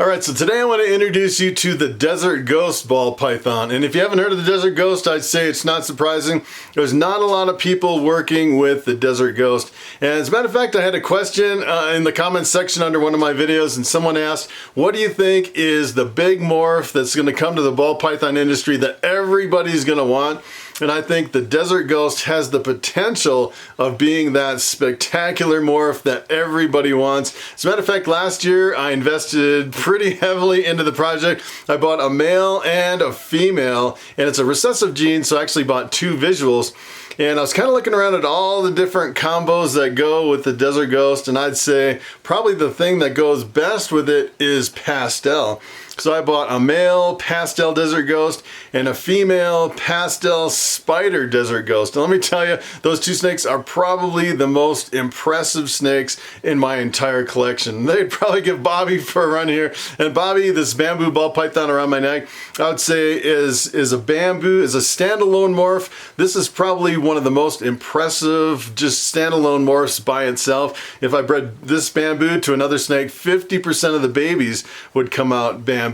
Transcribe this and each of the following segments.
Alright, so today I want to introduce you to the Desert Ghost ball python. And if you haven't heard of the Desert Ghost, I'd say it's not surprising. There's not a lot of people working with the Desert Ghost. And as a matter of fact, I had a question in the comments section under one of my videos, and someone asked, what do you think is the big morph that's going to come to the ball python industry that everybody's going to want? And I think the Desert Ghost has the potential of being that spectacular morph that everybody wants. As a matter of fact, last year I invested pretty heavily into the project. I bought a male and a female, and it's a recessive gene, so I actually bought two visuals. And I was kind of looking around at all the different combos that go with the Desert Ghost, and I'd say probably the thing that goes best with it is Pastel. So I bought a male Pastel Desert Ghost and a female Pastel Spider Desert Ghost. And let me tell you, those two snakes are probably the most impressive snakes in my entire collection. They'd probably give Bobby for a run here. And Bobby, this bamboo ball python around my neck, I would say is a standalone morph. This is probably one of the most impressive just standalone morphs by itself. If I bred this bamboo to another snake, 50% of the babies would come out bamboo.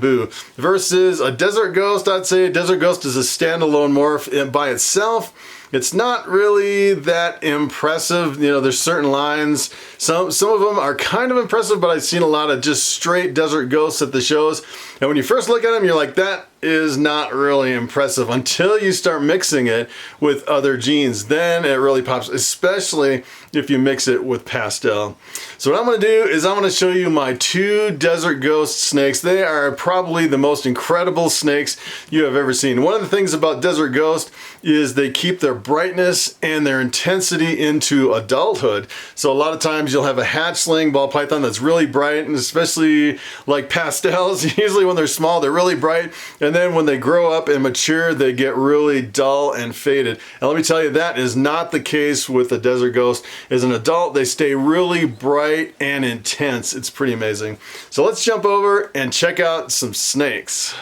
Versus a Desert Ghost, I'd say a Desert Ghost is a standalone morph by itself. It's not really that impressive. You know, there's certain lines. Some of them are kind of impressive, but I've seen a lot of just straight Desert Ghosts at the shows. And when you first look at them, you're like, that is not really impressive until you start mixing it with other genes. Then it really pops, especially if you mix it with Pastel. So what I'm going to do is I'm going to show you my two Desert Ghost snakes. They are probably the most incredible snakes you have ever seen. One of the things about Desert Ghost is they keep their brightness and their intensity into adulthood. So a lot of times you'll have a hatchling ball python that's really bright, and especially like Pastels, usually when they're small, they're really bright. And then when they grow up and mature, they get really dull and faded. And let me tell you, that is not the case with the Desert Ghost. As an adult, they stay really bright and intense. It's pretty amazing. So let's jump over and check out some snakes.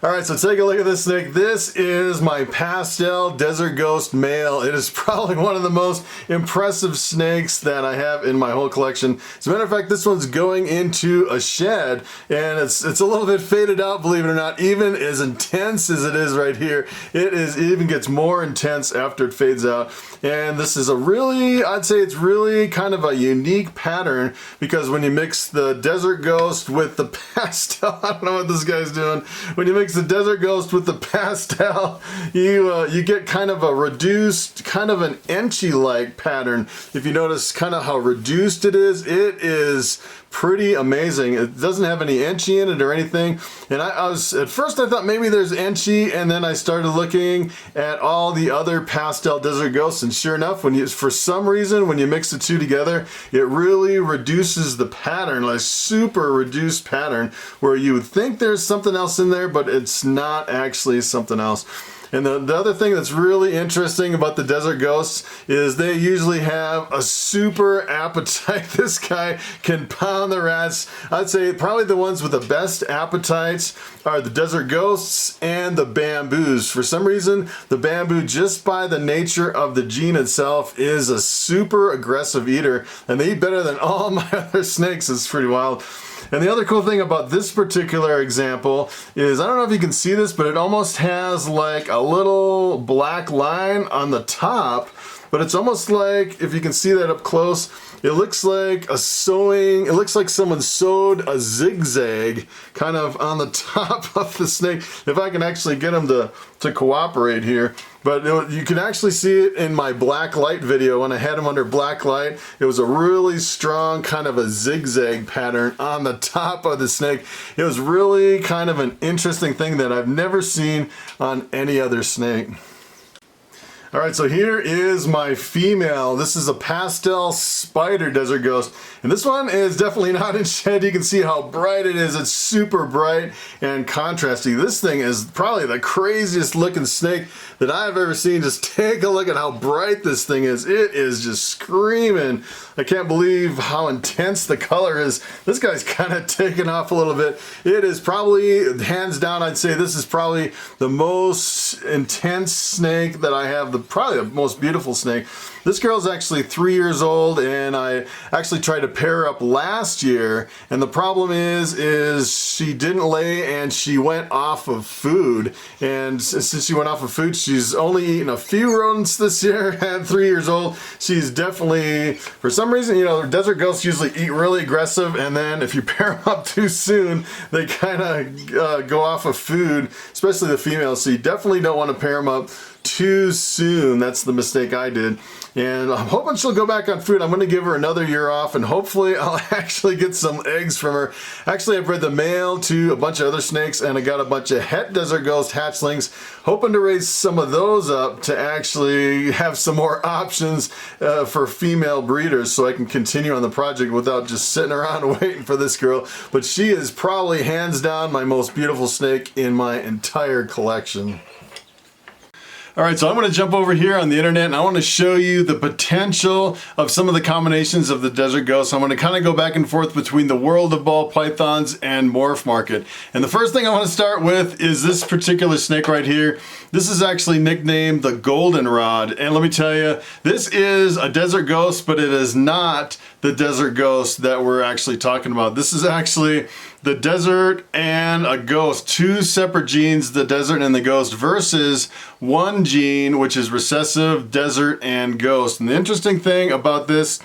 Alright, so take a look at this snake. This is my Pastel Desert Ghost male. It is probably one of the most impressive snakes that I have in my whole collection. As a matter of fact, this one's going into a shed, and it's a little bit faded out, believe it or not. Even as intense as it is right here, it even gets more intense after it fades out. And this is I'd say it's really kind of a unique pattern, because when you mix the Desert Ghost with the Pastel, I don't know what this guy's doing. When you mix the Desert Ghost with the Pastel, you get kind of a reduced, kind of an Enchy-like pattern. If you notice kind of how reduced it is pretty amazing. It doesn't have any Enchy in it or anything. And at first I thought maybe there's Enchy, and then I started looking at all the other Pastel Desert Ghosts, and sure enough, for some reason, when you mix the two together, it really reduces the pattern, like super reduced pattern, where you would think there's something else in there, but it's not actually something else. And the other thing that's really interesting about the Desert Ghosts is they usually have a super appetite. This guy can pound the rats. I'd say probably the ones with the best appetites are the Desert Ghosts and the bamboos. For some reason, the bamboo, just by the nature of the gene itself, is a super aggressive eater, and they eat better than all my other snakes. It's pretty wild. And the other cool thing about this particular example is, I don't know if you can see this, but it almost has like a little black line on the top, but it's almost like, if you can see that up close, it looks like it looks like someone sewed a zigzag kind of on the top of the snake. If I can actually get them to cooperate here. But you can actually see it in my black light video. When I had them under black light, it was a really strong kind of a zigzag pattern on the top of the snake. It was really kind of an interesting thing that I've never seen on any other snake. Alright, so here is my female. This is a Pastel Spider Desert Ghost. And this one is definitely not in shed. You can see how bright it is. It's super bright and contrasty. This thing is probably the craziest looking snake that I've ever seen. Just take a look at how bright this thing is. It is just screaming. I can't believe how intense the color is. This guy's kind of taken off a little bit. It is probably, hands down, I'd say this is probably the most intense snake that I have, probably the most beautiful snake. This girl's actually 3 years old, and I actually tried to pair her up last year, and the problem is she didn't lay and she went off of food. And since she went off of food, she's only eaten a few rodents this year. At 3 years old, she's definitely, for some reason, you know, desert ghosts usually eat really aggressive, and then if you pair them up too soon, they kind of go off of food, especially the females. So you definitely don't want to pair them up too soon. That's the mistake I did. And I'm hoping she'll go back on food. I'm going to give her another year off, and hopefully I'll actually get some eggs from her. Actually, I bred the male to a bunch of other snakes, and I got a bunch of het desert ghost hatchlings, hoping to raise some of those up to actually have some more options for female breeders, so I can continue on the project without just sitting around waiting for this girl. But she is probably hands down my most beautiful snake in my entire collection. Alright, so I'm going to jump over here on the internet, and I want to show you the potential of some of the combinations of the desert ghosts. I'm going to kind of go back and forth between the world of ball pythons and morph market. And the first thing I want to start with is this particular snake right here. This is actually nicknamed the goldenrod, and let me tell you, this is a desert ghost, but it is not the desert ghost that we're actually talking about. This is actually the desert and a ghost, two separate genes, the desert and the ghost, versus one gene, which is recessive, desert, and ghost. And the interesting thing about this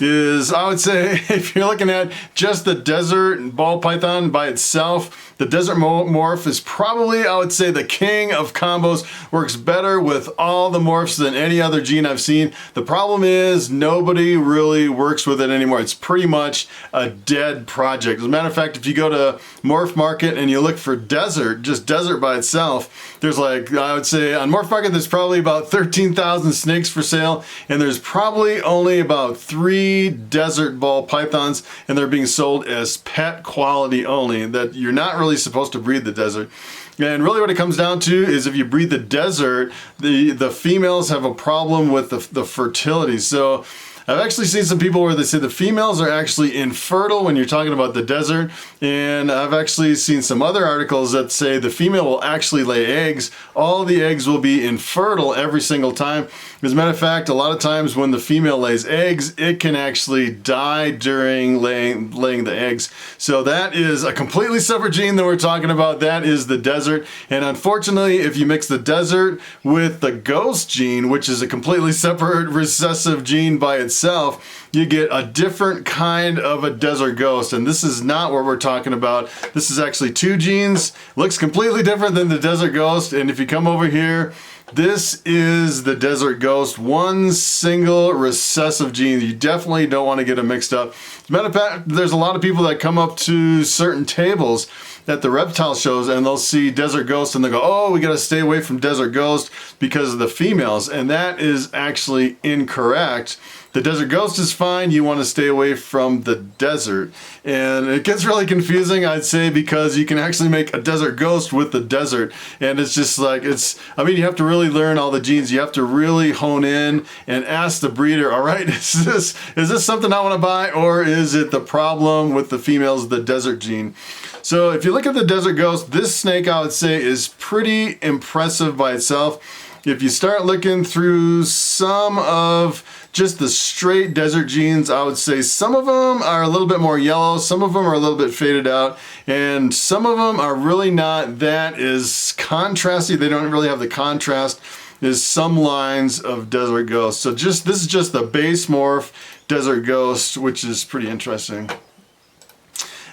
is, I would say, if you're looking at just the desert ball python by itself, the desert morph is probably, I would say, the king of combos. Works better with all the morphs than any other gene I've seen. The problem is nobody really works with it anymore. It's pretty much a dead project. As a matter of fact, if you go to Morph Market and you look for desert, just desert by itself, there's like, I would say on Morph Market, there's probably about 13,000 snakes for sale, and there's probably only about 3 desert ball pythons, and they're being sold as pet quality only, that you're not really supposed to breed the desert. And really what it comes down to is if you breed the desert, the females have a problem with the fertility. So I've actually seen some people where they say the females are actually infertile when you're talking about the desert, and I've actually seen some other articles that say the female will actually lay eggs. All the eggs will be infertile every single time. As a matter of fact, a lot of times when the female lays eggs, it can actually die during laying the eggs. So that is a completely separate gene that we're talking about. That is the desert. And unfortunately, if you mix the desert with the ghost gene, which is a completely separate recessive gene by itself, you get a different kind of a desert ghost. And this is not what we're talking about. This is actually 2 genes. Looks completely different than the desert ghost. And if you come over here, this is the desert ghost, one single recessive gene. You definitely don't want to get them mixed up. As a matter of fact, there's a lot of people that come up to certain tables at the reptile shows and they'll see desert ghost and they go, oh, we got to stay away from desert ghost because of the females. And that is actually incorrect. The desert ghost is fine. You want to stay away from the desert. And it gets really confusing, I'd say, because you can actually make a desert ghost with the desert. And it's just like, I mean, you have to really learn all the genes. You have to really hone in and ask the breeder, all right, is this something I want to buy, or is it the problem with the females, the desert gene? So if you look at the desert ghost, this snake, I would say, is pretty impressive by itself. If you start looking through some of just the straight desert genes, I would say some of them are a little bit more yellow, some of them are a little bit faded out, and some of them are really not that as contrasty. They don't really have the contrast as some lines of desert ghost. So this is just the base morph desert ghost, which is pretty interesting.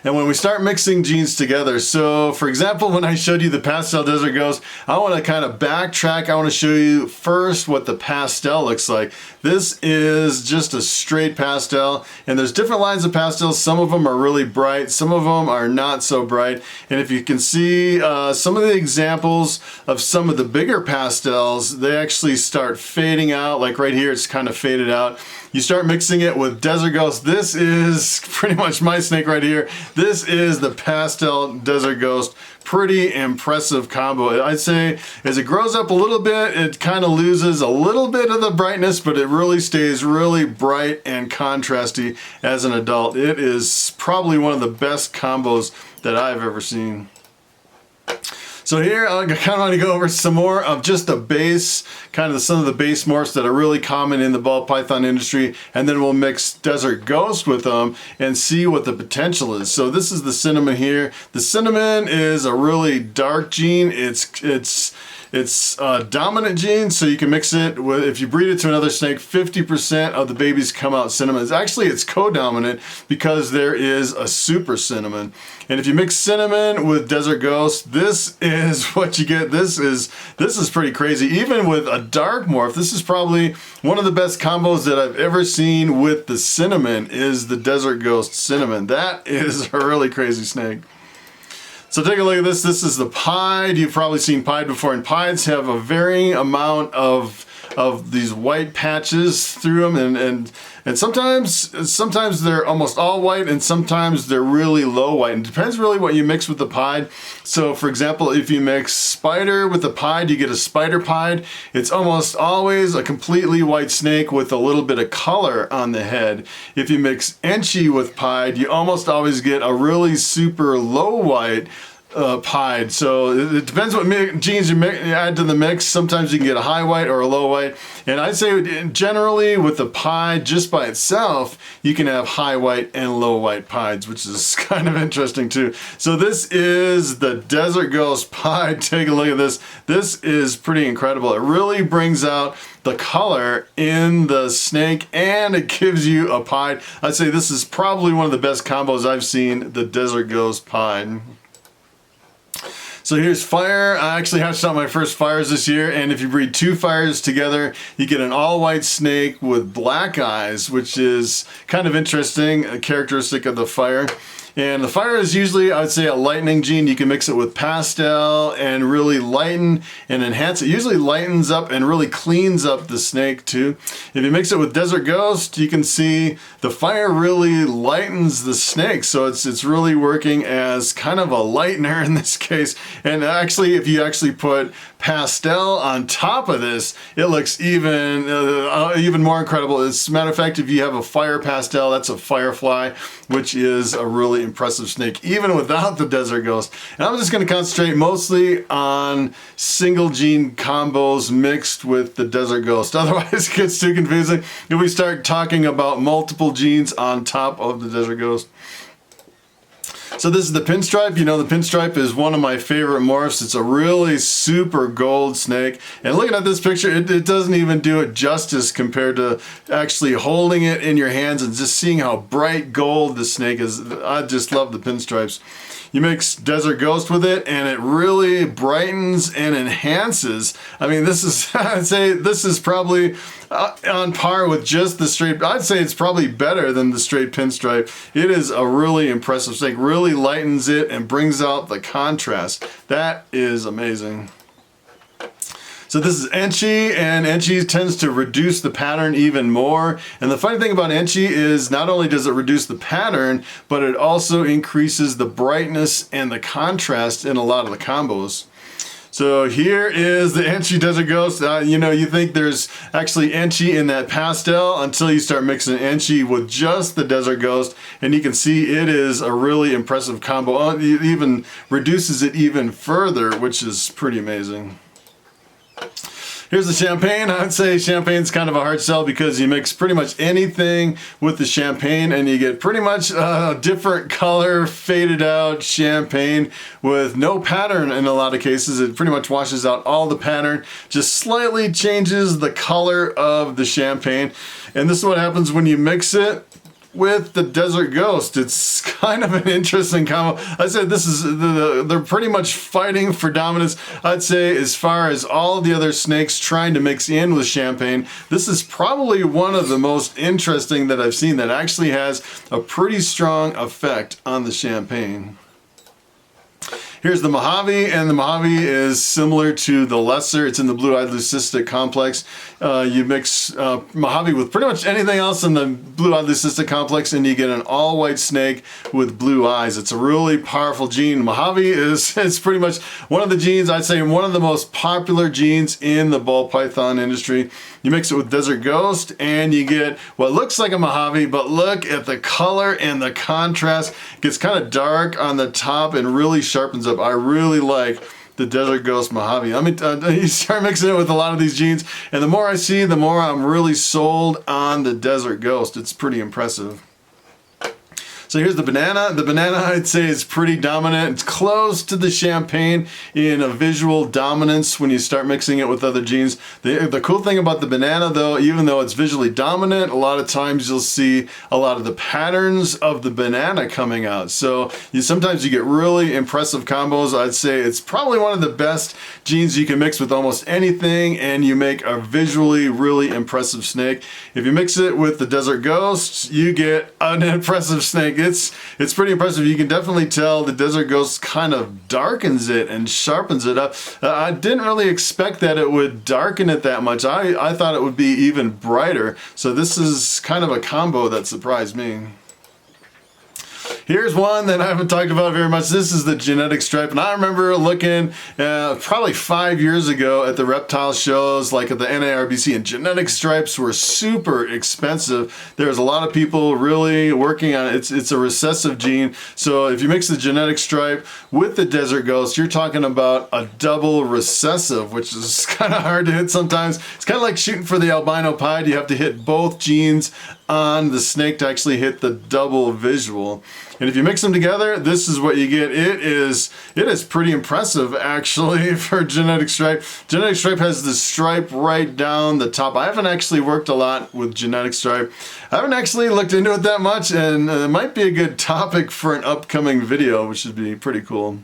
And when we start mixing genes together, so for example, when I showed you the pastel desert ghost, I want to kind of backtrack. I want to show you first what the pastel looks like. This is just a straight pastel, and there's different lines of pastels. Some of them are really bright, some of them are not so bright. And if you can see some of the examples of some of the bigger pastels, they actually start fading out. Like right here, it's kind of faded out. You start mixing it with desert ghost. This is pretty much my snake right here. This is the pastel desert ghost. Pretty impressive combo. I'd say as it grows up a little bit, it kind of loses a little bit of the brightness, but it really stays really bright and contrasty as an adult. It is probably one of the best combos that I've ever seen. So here I kind of want to go over some more of just the base, kind of some of the base morphs that are really common in the ball python industry, and then we'll mix Desert Ghost with them and see what the potential is. So this is the cinnamon here. The cinnamon is a really dark gene. It's a dominant gene, so you can mix it with, if you breed it to another snake, 50% of the babies come out cinnamon. It's co-dominant because there is a super cinnamon. And if you mix cinnamon with Desert Ghost, this is what you get. This is pretty crazy. Even with a dark morph, this is probably one of the best combos that I've ever seen with the cinnamon is the Desert Ghost cinnamon. That is a really crazy snake. So take a look at this. This is the pied. You've probably seen pied before, and pieds have a varying amount of these white patches through them, and sometimes they're almost all white, and sometimes they're really low white. And it depends really what you mix with the pied. So for example, if you mix spider with the pied, you get a spider pied. It's almost always a completely white snake with a little bit of color on the head. If you mix enchi with pied, you almost always get a really super low white pied. So it depends what genes you add to the mix. Sometimes you can get a high white or a low white. And I'd say generally with the pied just by itself, you can have high white and low white pieds, which is kind of interesting too. So this is the Desert Ghost pied. Take a look at this. This is pretty incredible. It really brings out the color in the snake, and it gives you a pied. I'd say this is probably one of the best combos I've seen, the Desert Ghost pied. So here's fire. I actually hatched out my first fires this year, and if you breed two fires together, you get an all-white snake with black eyes, which is kind of interesting, a characteristic of the fire. And the fire is usually, I would say, a lightening gene. You can mix it with pastel and really lighten and enhance it. Usually lightens up and really cleans up the snake too. If you mix it with Desert Ghost, you can see the fire really lightens the snake. So it's really working as kind of a lightener in this case. And actually, if you actually put pastel on top of this, it looks even more incredible. As a matter of fact, if you have a fire pastel, that's a firefly, which is a really impressive snake, even without the Desert Ghost. And I'm just going to concentrate mostly on single gene combos mixed with the Desert Ghost. Otherwise, it gets too confusing if we start talking about multiple genes on top of the Desert Ghost. So this is the Pinstripe. You know, the Pinstripe is one of my favorite morphs. It's a really super gold snake. And looking at this picture, it doesn't even do it justice compared to actually holding it in your hands and just seeing how bright gold the snake is. I just love the Pinstripes. You mix Desert Ghost with it, and it really brightens and enhances. I mean, this is, I'd say this is probably on par with just the straight. I'd say it's probably better than the straight Pinstripe. It is a really impressive snake. Really lightens it and brings out the contrast. That is amazing. So this is enchi, and enchi tends to reduce the pattern even more. And the funny thing about enchi is not only does it reduce the pattern, but it also increases the brightness and the contrast in a lot of the combos. So here is the enchi Desert Ghost. You know, you think there's actually enchi in that pastel until you start mixing enchi with just the Desert Ghost, and you can see it is a really impressive combo. It even reduces it even further, which is pretty amazing. Here's the champagne. I'd say champagne's kind of a hard sell because you mix pretty much anything with the champagne and you get pretty much a different color, faded out champagne with no pattern in a lot of cases. It pretty much washes out all the pattern, just slightly changes the color of the champagne. And this is what happens when you mix it with the Desert Ghost. It's kind of an interesting combo. I said this is, they're pretty much fighting for dominance. I'd say as far as all the other snakes trying to mix in with champagne, this is probably one of the most interesting that I've seen that actually has a pretty strong effect on the champagne. Here's the Mojave, and the Mojave is similar to the lesser. It's in the blue-eyed leucistic complex. You mix Mojave with pretty much anything else in the blue-eyed leucistic complex, and you get an all-white snake with blue eyes. It's a really powerful gene. Mojave is pretty much one of the genes, I'd say one of the most popular genes in the ball python industry. You mix it with Desert Ghost, and you get what looks like a Mojave, but look at the color and the contrast. It gets kind of dark on the top and really sharpens up. I really like the Desert Ghost Mojave. I mean, you start mixing it with a lot of these jeans, and the more I see, the more I'm really sold on the Desert Ghost. It's pretty impressive. So here's the banana. The banana, I'd say, is pretty dominant. It's close to the champagne in a visual dominance when you start mixing it with other jeans. The cool thing about the banana, though, even though it's visually dominant, a lot of times you'll see a lot of the patterns of the banana coming out. So sometimes you get really impressive combos. I'd say it's probably one of the best jeans you can mix with almost anything, and you make a visually really impressive snake. If you mix it with the Desert Ghost, you get an impressive snake. It's pretty impressive. You can definitely tell the Desert Ghost kind of darkens it and sharpens it up. I didn't really expect that it would darken it that much. I thought it would be even brighter. So this is kind of a combo that surprised me. Here's one that I haven't talked about very much. This is the genetic stripe, and I remember looking probably 5 years ago at the reptile shows, like at the NARBC, and genetic stripes were super expensive. There's a lot of people really working on it. It's a recessive gene, so if you mix the genetic stripe with the Desert Ghost, you're talking about a double recessive, which is kind of hard to hit sometimes. It's kind of like shooting for the albino pied. You have to hit both genes on the snake to actually hit the double visual. And if you mix them together, this is what you get. It is pretty impressive, actually, for genetic stripe. Genetic stripe has the stripe right down the top. I haven't actually worked a lot with genetic stripe. I haven't actually looked into it that much, and it might be a good topic for an upcoming video, which would be pretty cool.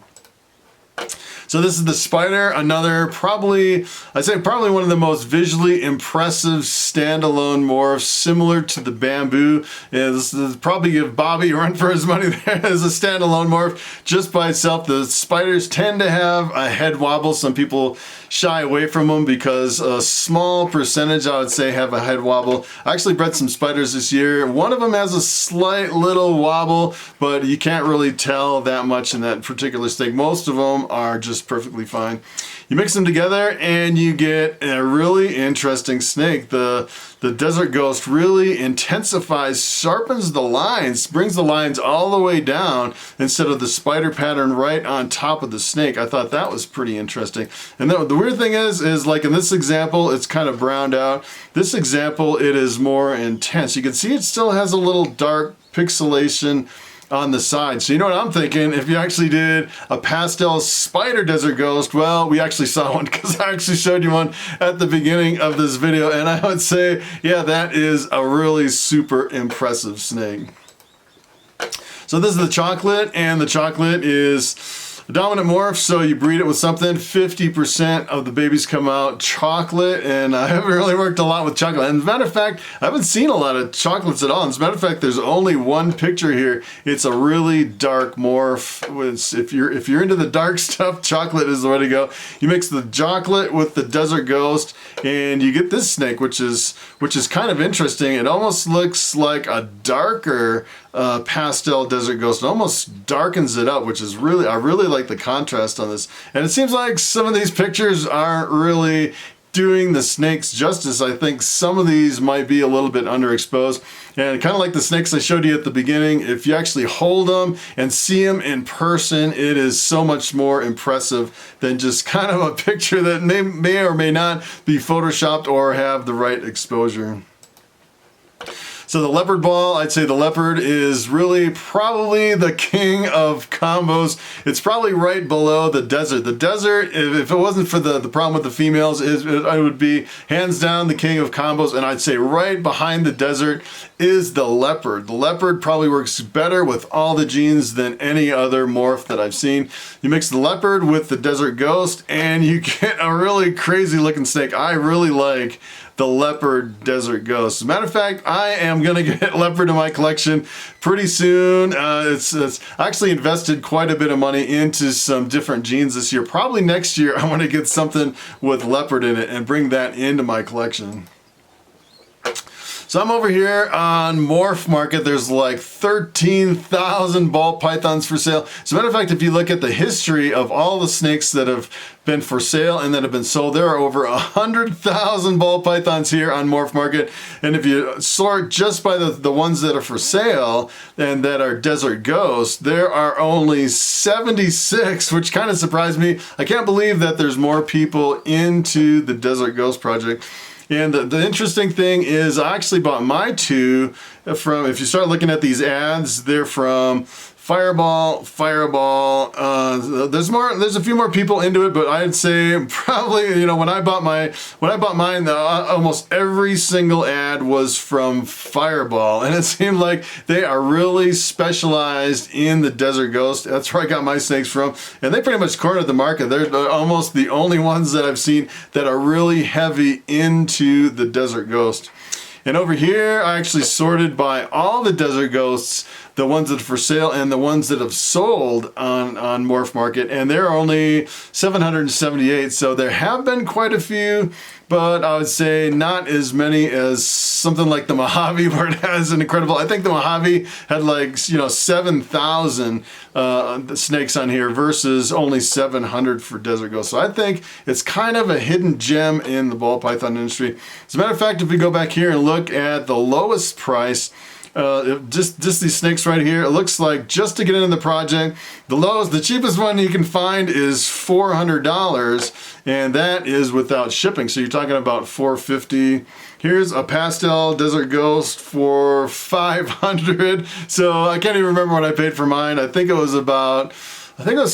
So this is the spider, another I'd say probably one of the most visually impressive standalone morphs, similar to the bamboo. This is probably give Bobby a run for his money there as a standalone morph just by itself. The spiders tend to have a head wobble. Some people shy away from them because a small percentage, I would say, have a head wobble. I actually bred some spiders this year. One of them has a slight little wobble, but you can't really tell that much in that particular snake. Most of them are just perfectly fine. You mix them together and you get a really interesting snake. The Desert Ghost really intensifies, sharpens the lines, brings the lines all the way down instead of the spider pattern right on top of the snake. I thought that was pretty interesting. And the weird thing is like in this example, it's kind of browned out. This example, it is more intense. You can see it still has a little dark pixelation on the side. So you know what I'm thinking, if you actually did a pastel spider Desert Ghost, well, we actually saw one because I actually showed you one at the beginning of this video, and I would say, yeah, that is a really super impressive snake. So this is the chocolate, and the chocolate is a dominant morph, so you breed it with something. 50% of the babies come out chocolate, and I haven't really worked a lot with chocolate. And as a matter of fact, I haven't seen a lot of chocolates at all. As a matter of fact, there's only one picture here. It's a really dark morph. If you're into the dark stuff, chocolate is the way to go. You mix the chocolate with the Desert Ghost, and you get this snake, which is kind of interesting. It almost looks like a darker pastel Desert Ghost. It almost darkens it up, which is really, I really like the contrast on this. And it seems like some of these pictures aren't really doing the snakes justice. I think some of these might be a little bit underexposed. And kind of like the snakes I showed you at the beginning, if you actually hold them and see them in person, it is so much more impressive than just kind of a picture that may or may not be photoshopped or have the right exposure. So the leopard ball, I'd say the leopard is really probably the king of combos. It's probably right below the desert. The desert, if it wasn't for the problem with the females, it would be hands down the king of combos. And I'd say right behind the desert is the leopard. The leopard probably works better with all the genes than any other morph that I've seen. You mix the leopard with the Desert Ghost and you get a really crazy looking snake. I really like the Leopard Desert Ghost. As a matter of fact, I am gonna get Leopard in my collection pretty soon. It's actually invested quite a bit of money into some different genes this year. Probably next year I want to get something with Leopard in it and bring that into my collection. So I'm over here on Morph Market. There's like 13,000 ball pythons for sale. As a matter of fact, if you look at the history of all the snakes that have been for sale and that have been sold, there are over 100,000 ball pythons here on Morph Market. And if you sort just by the ones that are for sale and that are Desert Ghost, there are only 76, which kind of surprised me. I can't believe that there's more people into the Desert Ghost project. And the interesting thing is I actually bought my two from, if you start looking at these ads, they're from Fireball. There's a few more people into it, but I'd say probably, you know, when I bought mine, almost every single ad was from Fireball, and it seemed like they are really specialized in the Desert Ghost. That's where I got my snakes from, and they pretty much cornered the market. They're almost the only ones that I've seen that are really heavy into the Desert Ghost. And over here, I actually sorted by all the Desert Ghosts, the ones that are for sale and the ones that have sold on Morph Market, and there are only 778, so there have been quite a few, but I would say not as many as something like the Mojave, where it has an incredible, I think the Mojave had like, you know, 7,000 snakes on here versus only 700 for Desert Ghost. So I think it's kind of a hidden gem in the ball python industry. As a matter of fact, if we go back here and look at the lowest price, just these snakes right here, it looks like just to get into the project, the cheapest one you can find is $400, and that is without shipping. So you're talking about $450. Here's a Pastel Desert Ghost for $500. So I can't even remember what I paid for mine. I think it was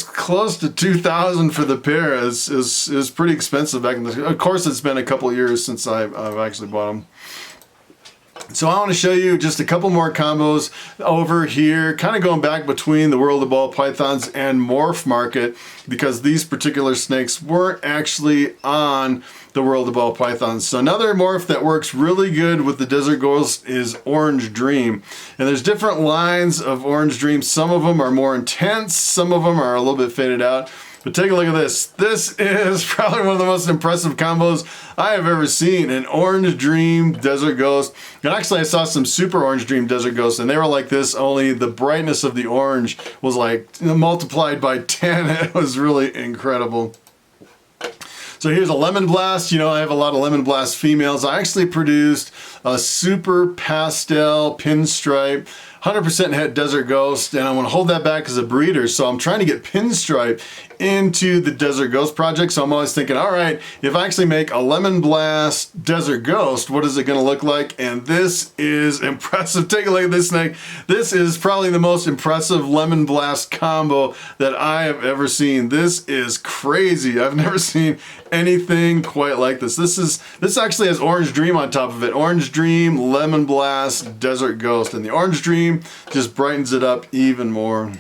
close to $2,000 for the pair. Is pretty expensive back in the. Of course, it's been a couple years since I've actually bought them. So I want to show you just a couple more combos over here, kind of going back between the World of Ball Pythons and Morph Market, because these particular snakes weren't actually on the World of Ball Pythons. So another morph that works really good with the Desert Ghost is Orange Dream. And there's different lines of Orange Dream. Some of them are more intense, some of them are a little bit faded out. But take a look at this. This is probably one of the most impressive combos I have ever seen. An Orange Dream Desert Ghost. And actually I saw some Super Orange Dream Desert Ghosts and they were like this, only the brightness of the orange was like multiplied by 10. It was really incredible. So here's a Lemon Blast. You know, I have a lot of Lemon Blast females. I actually produced a Super Pastel Pinstripe 100% het Desert Ghost, and I want to hold that back as a breeder, so I'm trying to get Pinstripe into the Desert Ghost project. So I'm always thinking, all right, if I actually make a Lemon Blast Desert Ghost, what is it going to look like? And this is impressive. Take a look at this snake. This is probably the most impressive Lemon Blast combo that I have ever seen. This is crazy. I've never seen anything quite like this. This actually has Orange Dream on top of it. Orange Dream, Lemon Blast, Desert Ghost, and the Orange Dream just brightens it up even more.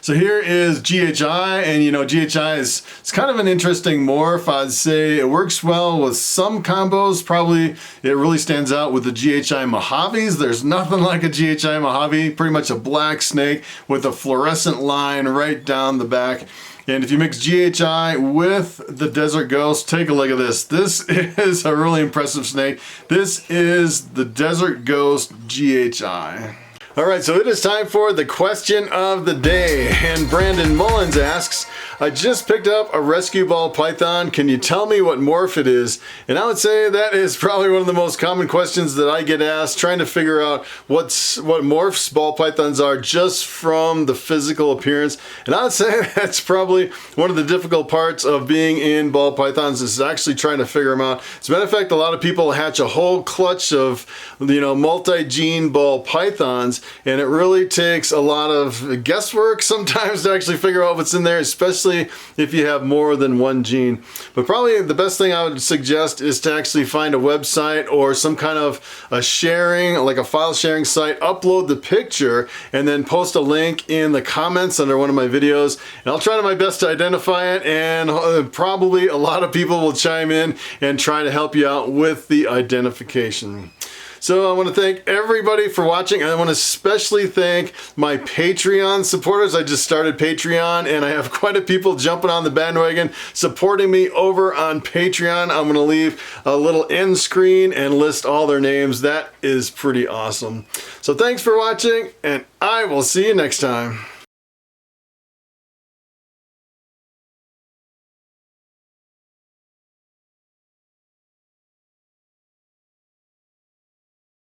So here is GHI, and you know, GHI it's kind of an interesting morph. I'd say it works well with some combos. Probably it really stands out with the GHI Mojaves. There's nothing like a GHI Mojave, pretty much a black snake with a fluorescent line right down the back. And if you mix GHI with the Desert Ghost, take a look at this. This is a really impressive snake. This is the Desert Ghost GHI. All right, so it is time for the question of the day. And Brandon Mullins asks, I just picked up a rescue ball python. Can you tell me what morph it is? And I would say that is probably one of the most common questions that I get asked, trying to figure out what morphs ball pythons are just from the physical appearance. And I would say that's probably one of the difficult parts of being in ball pythons, is actually trying to figure them out. As a matter of fact, a lot of people hatch a whole clutch of, you know, multi-gene ball pythons, and it really takes a lot of guesswork sometimes to actually figure out what's in there, especially if you have more than one gene. But probably the best thing I would suggest is to actually find a website or some kind of a sharing, like a file sharing site, upload the picture, and then post a link in the comments under one of my videos. And I'll try my best to identify it, and probably a lot of people will chime in and try to help you out with the identification. So I want to thank everybody for watching, and I want to especially thank my Patreon supporters. I just started Patreon, and I have quite a people jumping on the bandwagon supporting me over on Patreon. I'm going to leave a little end screen and list all their names. That is pretty awesome. So thanks for watching, and I will see you next time.